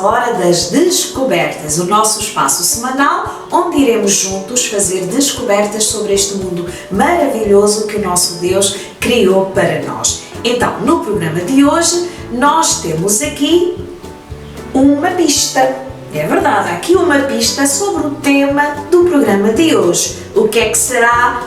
hora das descobertas, o nosso espaço semanal onde iremos juntos fazer descobertas sobre este mundo maravilhoso que o nosso Deus criou para nós. Então, no programa de hoje, nós temos aqui uma pista. É verdade, há aqui uma pista sobre o tema do programa de hoje. O que é que será?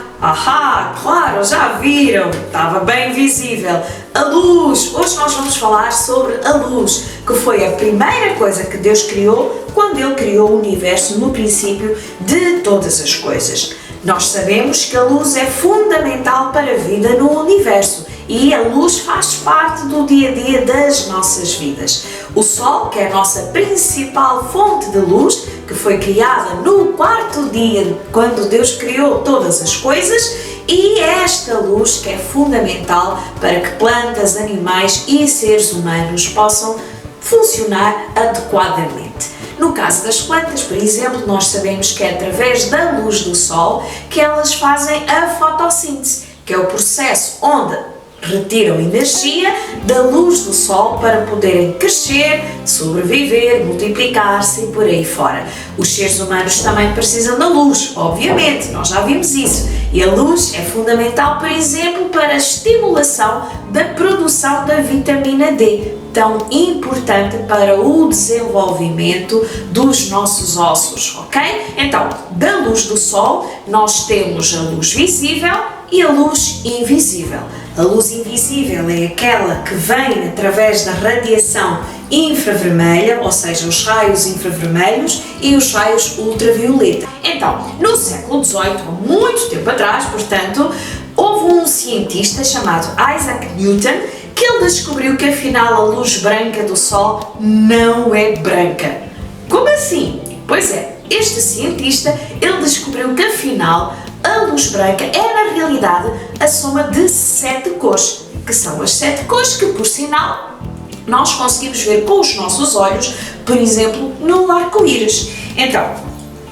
Claro, já viram, estava bem visível. A luz. Hoje nós vamos falar sobre a luz, que foi a primeira coisa que Deus criou quando Ele criou o universo no princípio de todas as coisas. Nós sabemos que a luz é fundamental para a vida no universo e a luz faz parte do dia a dia das nossas vidas. O Sol, que é a nossa principal fonte de luz, que foi criada no quarto dia, quando Deus criou todas as coisas, e é esta luz que é fundamental para que plantas, animais e seres humanos possam funcionar adequadamente. No caso das plantas, por exemplo, nós sabemos que é através da luz do Sol que elas fazem a fotossíntese, que é o processo onde retiram energia da luz do Sol para poderem crescer, sobreviver, multiplicar-se e por aí fora. Os seres humanos também precisam da luz, obviamente, nós já vimos isso. E a luz é fundamental, por exemplo, para a estimulação da produção da vitamina D, tão importante para o desenvolvimento dos nossos ossos, ok? Então, da luz do Sol, nós temos a luz visível e a luz invisível. A luz invisível é aquela que vem através da radiação infravermelha, ou seja, os raios infravermelhos e os raios ultravioleta. Então, no século XVIII, há muito tempo atrás, portanto, houve um cientista chamado Isaac Newton que ele descobriu que afinal a luz branca do Sol não é branca. Como assim? Pois é, este cientista ele descobriu que afinal a luz branca é na realidade a soma de 7 cores, que são as 7 cores que, por sinal, nós conseguimos ver com os nossos olhos, por exemplo, no arco-íris. Então,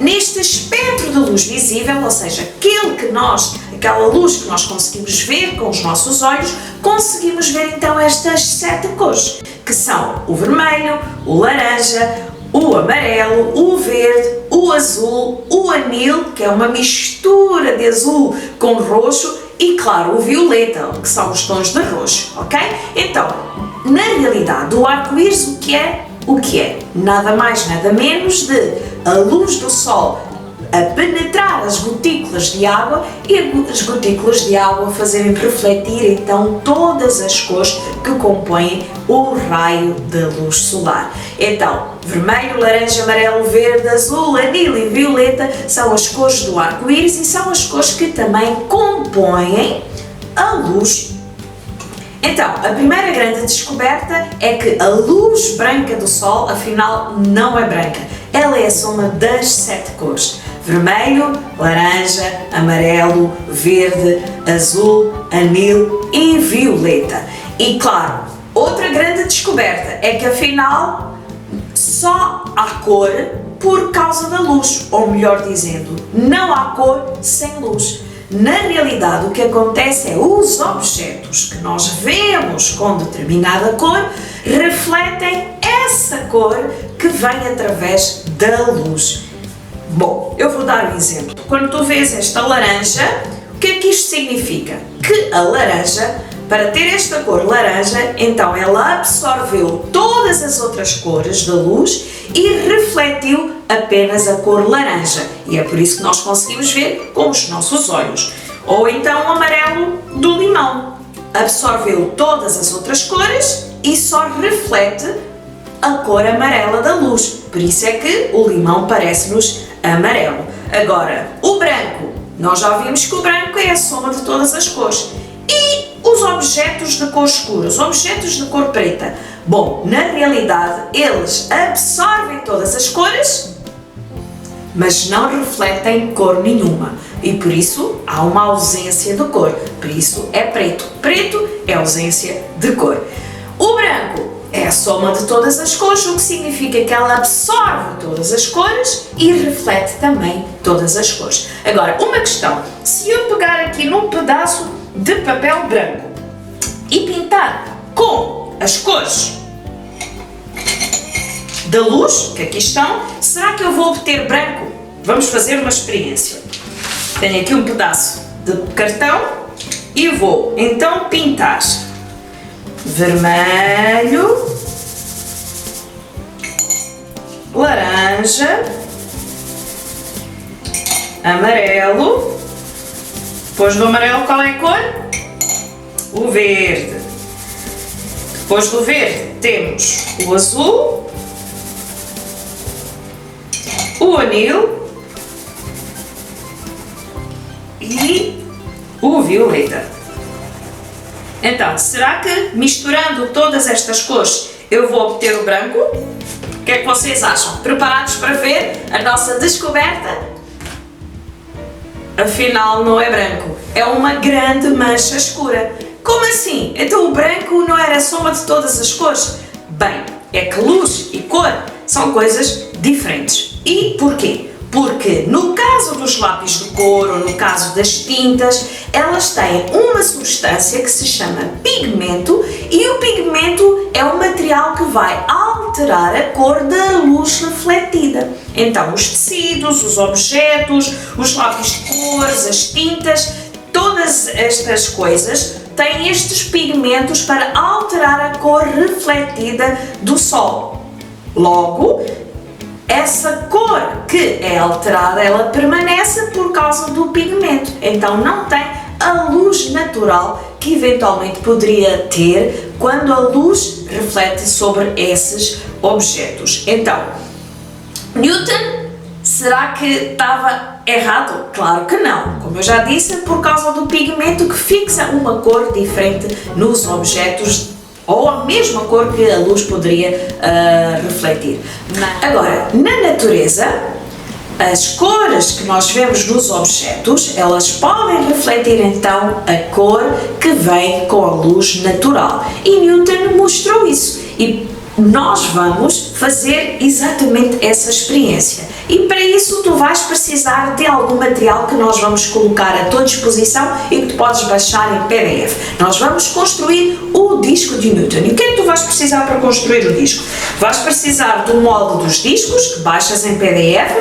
neste espectro de luz visível, ou seja, aquela luz que nós conseguimos ver com os nossos olhos, conseguimos ver então estas 7 cores, que são o vermelho, o laranja, o amarelo, o verde, o azul, o anil, que é uma mistura de azul com roxo, e claro, o violeta, que são os tons de roxo, ok? Então, na realidade, o arco-íris o que é? Nada mais, nada menos de a luz do Sol a penetrar as gotículas de água e as gotículas de água fazerem refletir então todas as cores que compõem o raio da luz solar. Então, vermelho, laranja, amarelo, verde, azul, anil e violeta são as cores do arco-íris e são as cores que também compõem a luz. Então, a primeira grande descoberta é que a luz branca do Sol, afinal, não é branca. Ela é a soma das 7 cores. Vermelho, laranja, amarelo, verde, azul, anil e violeta. E claro, outra grande descoberta é que afinal só há cor por causa da luz, ou melhor dizendo, não há cor sem luz. Na realidade, o que acontece é os objetos que nós vemos com determinada cor refletem essa cor que vem através da luz. Bom, eu vou dar um exemplo. Quando tu vês esta laranja, o que é que isto significa? Que a laranja, para ter esta cor laranja, então ela absorveu todas as outras cores da luz e refletiu apenas a cor laranja. E é por isso que nós conseguimos ver com os nossos olhos. Ou então o amarelo do limão. Absorveu todas as outras cores e só reflete a cor amarela da luz. Por isso é que o limão parece-nos amarelo. Agora, o branco. Nós já vimos que o branco é a soma de todas as cores. E os objetos de cor escura, os objetos de cor preta? Bom, na realidade, eles absorvem todas as cores, mas não refletem cor nenhuma. E por isso há uma ausência de cor. Por isso é preto. Preto é ausência de cor. O branco é a soma de todas as cores, o que significa que ela absorve todas as cores e reflete também todas as cores. Agora, uma questão. Se eu pegar aqui num pedaço de papel branco e pintar com as cores da luz, que aqui estão, será que eu vou obter branco? Vamos fazer uma experiência. Tenho aqui um pedaço de cartão e vou então pintar vermelho, laranja, amarelo. Depois do amarelo, qual é a cor? O verde. Depois do verde temos o azul, o anil e o violeta. Então, será que misturando todas estas cores eu vou obter o branco? O que é que vocês acham? Preparados para ver a nossa descoberta? Afinal, não é branco, é uma grande mancha escura. Como assim? Então o branco não era a soma de todas as cores? Bem, é que luz e cor são coisas diferentes. E porquê? Porque no caso dos lápis de cor ou no caso das tintas, elas têm uma substância que se chama pigmento e o pigmento é um material que vai alterar a cor da luz refletida. Então os tecidos, os objetos, os lápis de cores, as tintas, todas estas coisas têm estes pigmentos para alterar a cor refletida do sol. Logo, essa cor que é alterada, ela permanece por causa do pigmento, então não tem a luz natural que eventualmente poderia ter quando a luz reflete sobre esses objetos. Então, Newton, será que estava errado? Claro que não. Como eu já disse, é por causa do pigmento que fixa uma cor diferente nos objetos ou a mesma cor que a luz poderia refletir. Agora, na natureza, as cores que nós vemos nos objetos, elas podem refletir então a cor que vem com a luz natural. E Newton mostrou isso. E nós vamos fazer exatamente essa experiência. E para isso tu vais precisar de algum material que nós vamos colocar à tua disposição e que tu podes baixar em PDF. Nós vamos construir o disco de Newton. E o que é que tu vais precisar para construir o disco? Vais precisar do molde dos discos, que baixas em PDF,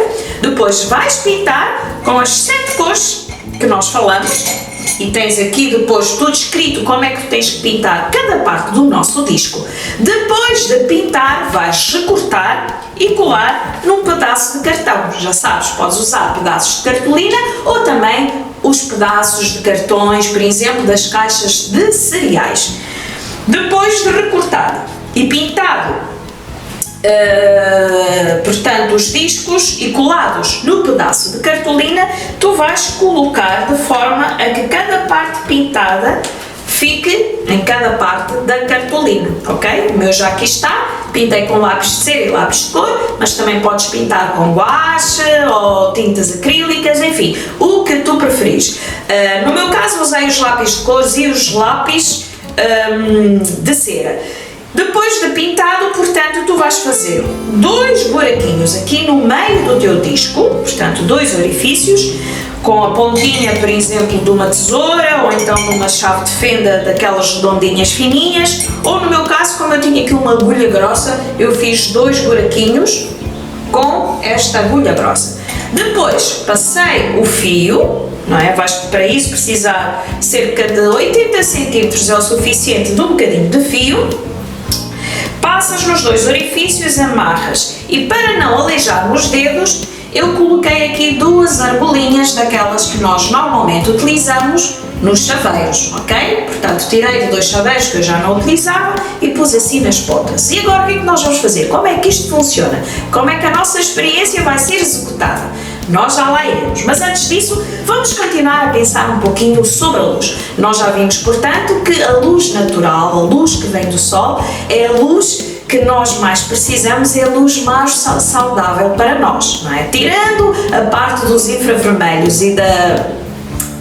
depois vais pintar com as 7 cores que nós falamos. E tens aqui depois tudo escrito como é que tu tens que pintar cada parte do nosso disco. Depois de pintar, vais recortar e colar num pedaço de cartão. Já sabes, podes usar pedaços de cartolina ou também os pedaços de cartões, por exemplo, das caixas de cereais. Depois de recortado e pintado, portanto, os discos e colados no pedaço de cartolina, tu vais colocar de forma a que cada parte pintada fique em cada parte da cartolina, ok? O meu já aqui está, pintei com lápis de cera e lápis de cor, mas também podes pintar com guache ou tintas acrílicas, enfim, o que tu preferires. No meu caso usei os lápis de cores e os lápis de cera. Depois de pintado, portanto, tu vais fazer 2 buraquinhos aqui no meio do teu disco, portanto 2 orifícios, com a pontinha, por exemplo, de uma tesoura ou então de uma chave de fenda daquelas redondinhas fininhas, ou no meu caso, como eu tinha aqui uma agulha grossa, eu fiz 2 buraquinhos com esta agulha grossa. Depois passei o fio, não é? Vais para isso precisar cerca de 80 cm, é o suficiente de um bocadinho de fio. Passas nos 2 orifícios, amarras e para não aleijar os dedos, eu coloquei aqui 2 argolinhas daquelas que nós normalmente utilizamos nos chaveiros, ok? Portanto, tirei de 2 chaveiros que eu já não utilizava e pus assim nas pontas. E agora o que é que nós vamos fazer? Como é que isto funciona? Como é que a nossa experiência vai ser executada? Nós já lá iremos, mas antes disso vamos continuar a pensar um pouquinho sobre a luz. Nós já vimos, portanto, que a luz natural, a luz que vem do sol, é a luz que nós mais precisamos, é a luz mais saudável para nós, não é? Tirando a parte dos infravermelhos e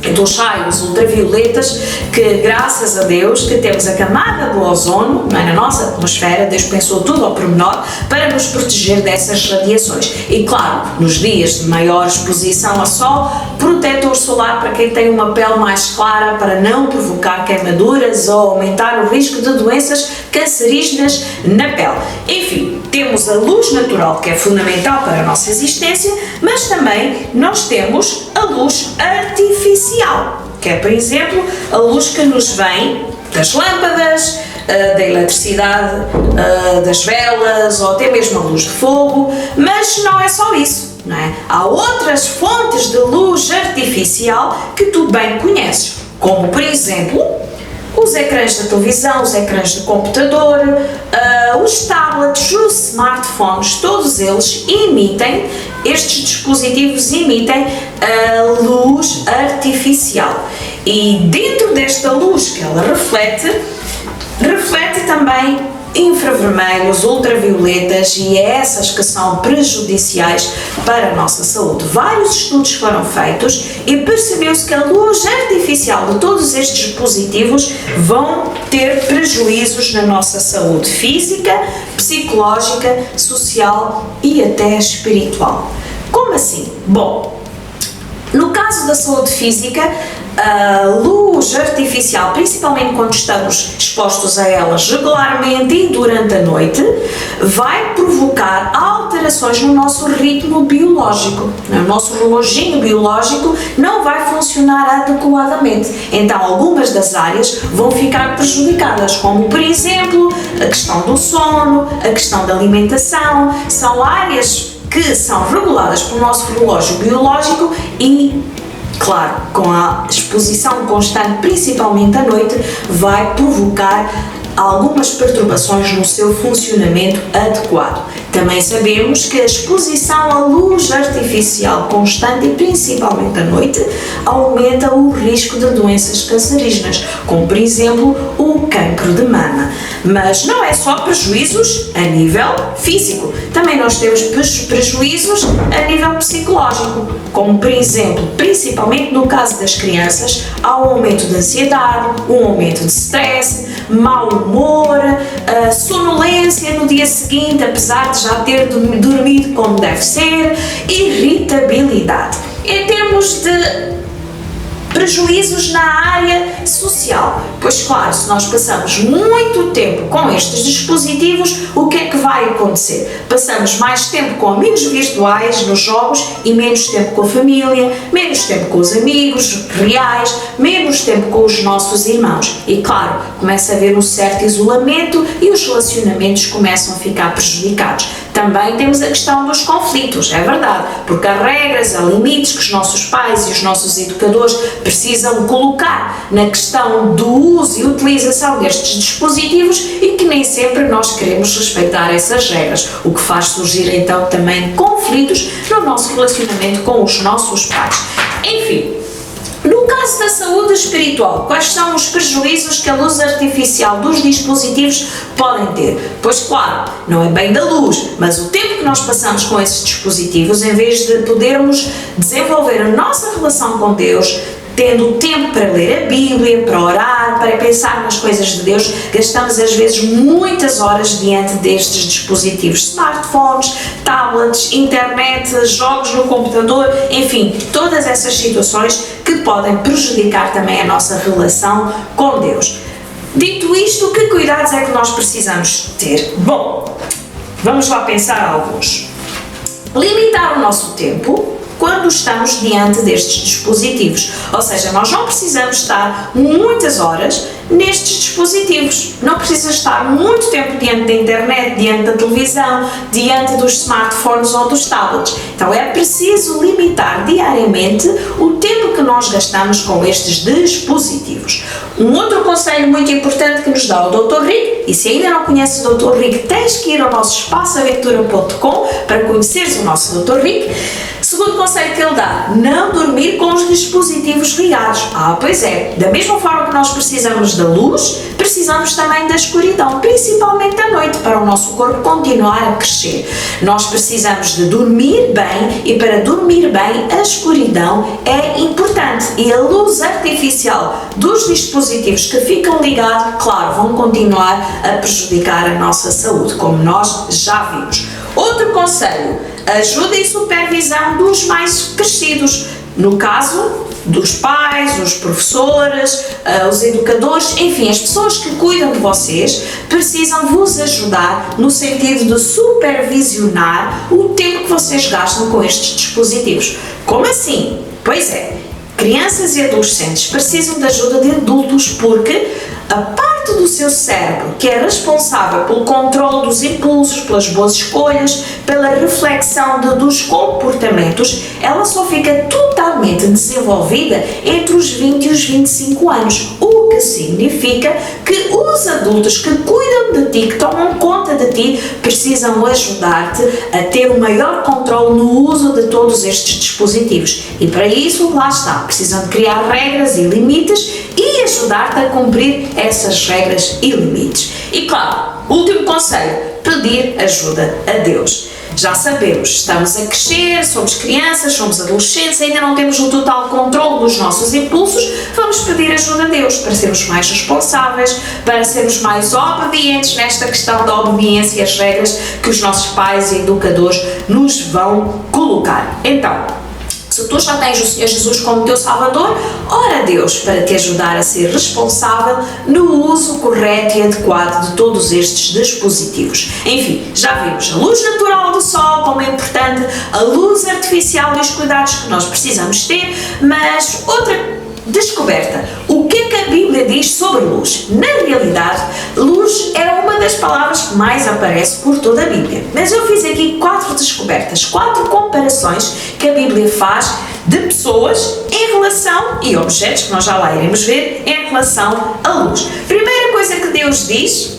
Então os raios ultravioletas, que graças a Deus que temos a camada do ozono, não é, na nossa atmosfera, Deus pensou tudo ao pormenor para nos proteger dessas radiações. E claro, nos dias de maior exposição ao sol, protetor solar para quem tem uma pele mais clara, para não provocar queimaduras ou aumentar o risco de doenças cancerígenas na pele. Enfim, temos a luz natural, que é fundamental para a nossa existência, mas também nós temos a luz artificial, que é, por exemplo, a luz que nos vem das lâmpadas, da eletricidade, das velas ou até mesmo a luz de fogo, mas não é só isso, não é? Há outras fontes de luz artificial que tu bem conheces, como por exemplo os ecrãs da televisão, os ecrãs do computador, os tablets, os smartphones, todos eles emitem, estes dispositivos emitem luz artificial. E dentro desta luz que ela reflete também infravermelhos, ultravioletas, e é essas que são prejudiciais para a nossa saúde. Vários estudos foram feitos e percebeu-se que a luz artificial de todos estes dispositivos vão ter prejuízos na nossa saúde física, psicológica, social e até espiritual. Como assim? Bom, no caso da saúde física, a luz artificial, principalmente quando estamos expostos a elas regularmente e durante a noite, vai provocar alterações no nosso ritmo biológico. O nosso reloginho biológico não vai funcionar adequadamente. Então, algumas das áreas vão ficar prejudicadas, como, por exemplo, a questão do sono, a questão da alimentação. São áreas que são reguladas pelo nosso relógio biológico e, claro, com a exposição constante, principalmente à noite, vai provocar algumas perturbações no seu funcionamento adequado. Também sabemos que a exposição à luz artificial constante e principalmente à noite aumenta o risco de doenças cancerígenas, como por exemplo o cancro de mama. Mas não é só prejuízos a nível físico, também nós temos prejuízos a nível psicológico, como por exemplo, principalmente no caso das crianças, há um aumento de ansiedade, um aumento de stress, mau humor, sonolência no dia seguinte, apesar de já ter dormido como deve ser, irritabilidade. Em termos de prejuízos na área social, pois claro, se nós passamos muito tempo com estes dispositivos, o que é que vai acontecer? Passamos mais tempo com amigos virtuais nos jogos e menos tempo com a família, menos tempo com os amigos reais, menos tempo com os nossos irmãos e claro, começa a haver um certo isolamento e os relacionamentos começam a ficar prejudicados. Também temos a questão dos conflitos, é verdade, porque há regras, há limites que os nossos pais e os nossos educadores precisam colocar na questão do uso e utilização destes dispositivos e que nem sempre nós queremos respeitar essas regras, o que faz surgir então também conflitos no nosso relacionamento com os nossos pais. Enfim, no caso da saúde espiritual, quais são os prejuízos que a luz artificial dos dispositivos podem ter? Pois claro, não é bem da luz, mas o tempo que nós passamos com esses dispositivos, em vez de podermos desenvolver a nossa relação com Deus, tendo tempo para ler a Bíblia, para orar, para pensar nas coisas de Deus, gastamos às vezes muitas horas diante destes dispositivos, smartphones, tablets, internet, jogos no computador, enfim, todas essas situações que podem prejudicar também a nossa relação com Deus. Dito isto, que cuidados é que nós precisamos ter? Bom, vamos lá pensar alguns. Limitar o nosso tempo quando estamos diante destes dispositivos, ou seja, nós não precisamos estar muitas horas nestes dispositivos, não precisa estar muito tempo diante da internet, diante da televisão, diante dos smartphones ou dos tablets. Então é preciso limitar diariamente o tempo que nós gastamos com estes dispositivos. Um outro conselho muito importante que nos dá o Dr. Rick, e se ainda não conheces o Dr. Rick, tens que ir ao nosso espaçoaventura.com para conheceres o nosso Dr. Rick. Segundo conselho que ele dá, não dormir com os dispositivos ligados. Pois é, da mesma forma que nós precisamos da luz, precisamos também da escuridão, principalmente à noite, para o nosso corpo continuar a crescer. Nós precisamos de dormir bem e para dormir bem a escuridão é importante e a luz artificial dos dispositivos que ficam ligados, claro, vão continuar a prejudicar a nossa saúde, como nós já vimos. Outro conselho, ajuda e supervisão dos mais crescidos, no caso dos pais, os professores, os educadores, enfim, as pessoas que cuidam de vocês precisam vos ajudar no sentido de supervisionar o tempo que vocês gastam com estes dispositivos. Como assim? Pois é, crianças e adolescentes precisam de ajuda de adultos porque a parte do seu cérebro que é responsável pelo controle dos impulsos, pelas boas escolhas, pela reflexão dos comportamentos, ela só fica totalmente desenvolvida entre os 20 e os 25 anos, o que significa que os adultos que cuidam de ti, que tomam conta de ti, precisam ajudar-te a ter um maior controle no uso de todos estes dispositivos. E para isso, lá está, precisam de criar regras e limites e ajudar-te a cumprir essas regras e limites. E claro, último conselho, pedir ajuda a Deus. Já sabemos, estamos a crescer, somos crianças, somos adolescentes, ainda não temos o total controle dos nossos impulsos, vamos pedir ajuda a Deus para sermos mais responsáveis, para sermos mais obedientes nesta questão da obediência às regras que os nossos pais e educadores nos vão colocar. Então, se tu já tens o Senhor Jesus como teu Salvador, ora a Deus para te ajudar a ser responsável no uso correto e adequado de todos estes dispositivos. Enfim, já vimos a luz natural do sol como é importante, a luz artificial e os cuidados que nós precisamos ter, mas outra descoberta. O que é que a Bíblia diz sobre luz? Na realidade, luz é uma das palavras que mais aparece por toda a Bíblia. Mas eu fiz aqui 4 descobertas, 4 comparações que a Bíblia faz de pessoas em relação, e objetos que nós já lá iremos ver, em relação à luz. Primeira coisa que Deus diz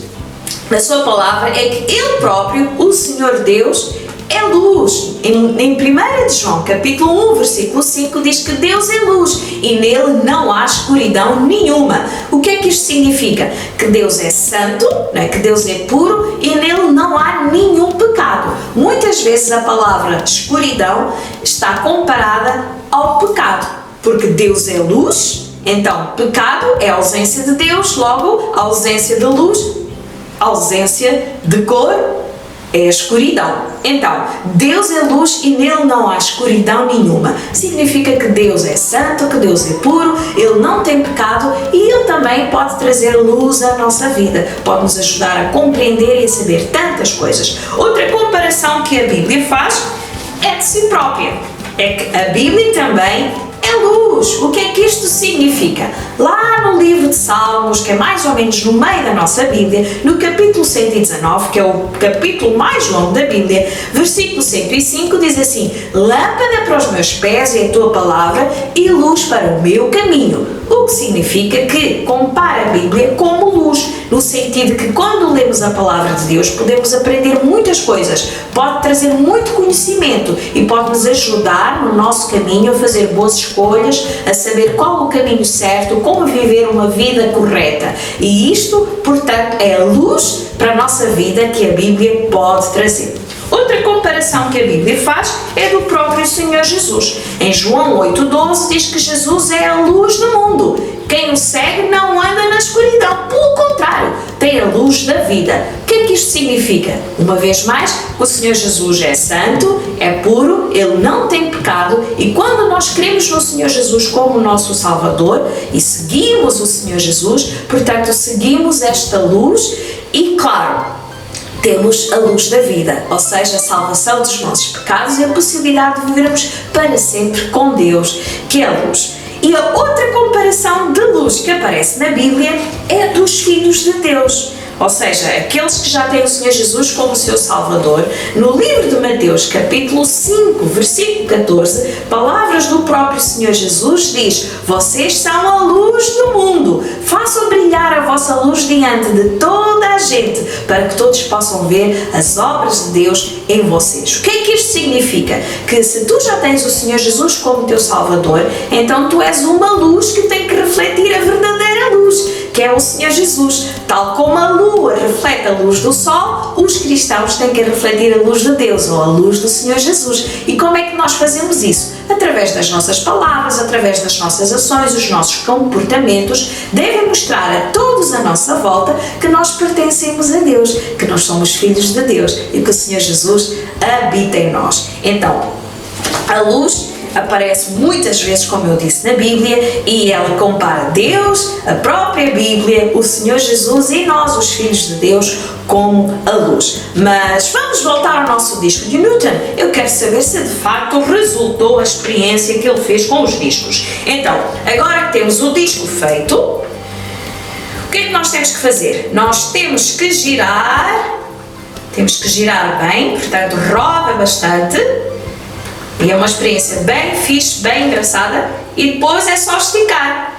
na sua palavra é que Ele próprio, o Senhor Deus, é luz. Em 1 João, capítulo 1, versículo 5, diz que Deus é luz e nele não há escuridão nenhuma. O que é que isto significa? Que Deus é santo, né? Que Deus é puro e nele não há nenhum pecado. Muitas vezes a palavra escuridão está comparada ao pecado, porque Deus é luz, então pecado é a ausência de Deus, logo a ausência de luz, a ausência de cor, é a escuridão. Então, Deus é luz e nele não há escuridão nenhuma. Significa que Deus é santo, que Deus é puro, Ele não tem pecado e Ele também pode trazer luz à nossa vida. Pode nos ajudar a compreender e a saber tantas coisas. Outra comparação que a Bíblia faz é de si própria. É que a Bíblia também é luz. O que é que isto significa? Lá no livro de Salmos, que é mais ou menos no meio da nossa Bíblia, no capítulo 119, que é o capítulo mais longo da Bíblia, versículo 105, diz assim: lâmpada para os meus pés é a tua palavra e luz para o meu caminho. O que significa que compara a Bíblia como luz, no sentido que quando lemos a palavra de Deus podemos aprender muitas coisas, pode trazer muito conhecimento e pode nos ajudar no nosso caminho a fazer boas escolhas, a saber qual o caminho certo, como viver uma vida correta. E isto, portanto, é a luz para a nossa vida que a Bíblia pode trazer. Outra comparação que a Bíblia faz é do próprio Senhor Jesus. Em João 8,12 diz que Jesus é a luz do mundo. Quem o segue não anda na escuridão, pelo contrário, tem a luz da vida. O que é que isto significa? Uma vez mais, o Senhor Jesus é santo, é puro, Ele não tem pecado e quando nós cremos no Senhor Jesus como nosso Salvador e seguimos o Senhor Jesus, portanto seguimos esta luz e, claro, temos a luz da vida, ou seja, a salvação dos nossos pecados e a possibilidade de vivermos para sempre com Deus, que é a luz. E a outra comparação de luz que aparece na Bíblia é dos filhos de Deus, ou seja, aqueles que já têm o Senhor Jesus como seu Salvador. No livro de Mateus, capítulo 5, versículo 14, palavras do próprio Senhor Jesus diz: vocês são a luz do mundo, façam brilhar a vossa luz diante de toda a gente, para que todos possam ver as obras de Deus em vocês. O que é que isto significa? Que se tu já tens o Senhor Jesus como teu Salvador, então tu és uma luz que tem que refletir a verdadeira luz, que é o Senhor Jesus. Tal como a lua reflete a luz do sol, os cristãos têm que refletir a luz de Deus, ou a luz do Senhor Jesus. E como é que nós fazemos isso? Através das nossas palavras, através das nossas ações, os nossos comportamentos devem mostrar a todos à nossa volta que nós pertencemos a Deus, que nós somos filhos de Deus e que o Senhor Jesus habita em nós. Então, a luz aparece muitas vezes, como eu disse, na Bíblia, e ela compara Deus, a própria Bíblia, o Senhor Jesus e nós, os filhos de Deus, como a luz. Mas vamos voltar ao nosso disco de Newton. Eu quero saber se de facto resultou a experiência que ele fez com os discos. Então, agora que temos o disco feito, o que é que nós temos que fazer? Nós temos que girar bem, portanto roda bastante. E é uma experiência bem fixe, bem engraçada, e depois é só esticar.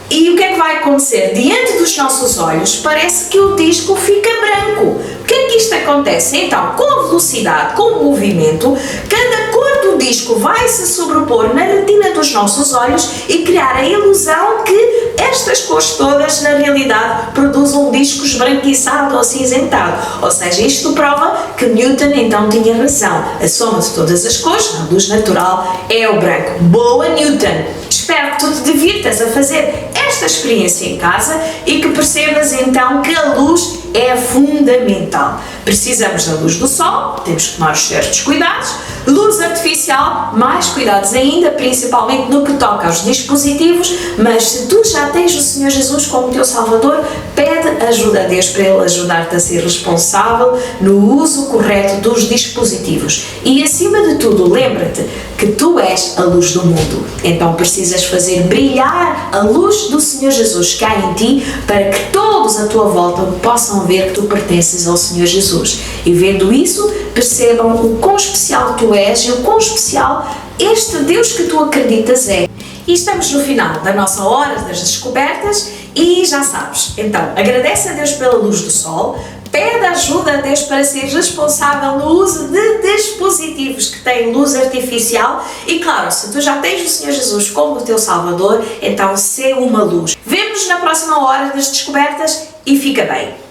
E o que é que vai acontecer? Diante dos nossos olhos parece que o disco fica branco. O que é que isto acontece? Então, com a velocidade, com o movimento, cada cor do disco vai se sobrepor na retina dos nossos olhos e criar a ilusão que estas cores todas, na realidade, produzem um disco esbranquiçado ou acinzentado. Ou seja, isto prova que Newton então tinha razão. A soma de todas as cores, na luz natural, é o branco. Boa, Newton! Espero que tu te divirtas a fazer esta experiência em casa e que percebas então que a luz é fundamental. Precisamos da luz do sol, temos que tomar certos cuidados. Luz artificial, mais cuidados ainda, principalmente no que toca aos dispositivos, mas se tu já tens o Senhor Jesus como teu Salvador, pede ajuda a Deus para Ele ajudar-te a ser responsável no uso correto dos dispositivos. E acima de tudo, lembra-te que tu és a luz do mundo. Então precisas fazer brilhar a luz do Senhor Jesus que há em ti para que todos à tua volta possam ver que tu pertences ao Senhor Jesus. E vendo isso, percebam o quão especial tu és e o quão especial este Deus que tu acreditas é. E estamos no final da nossa hora das descobertas e já sabes, então agradece a Deus pela luz do sol, pede ajuda a Deus para ser responsável no uso de dispositivos que têm luz artificial e claro, se tu já tens o Senhor Jesus como o teu Salvador, então sê uma luz. Vemo-nos na próxima hora das descobertas e fica bem.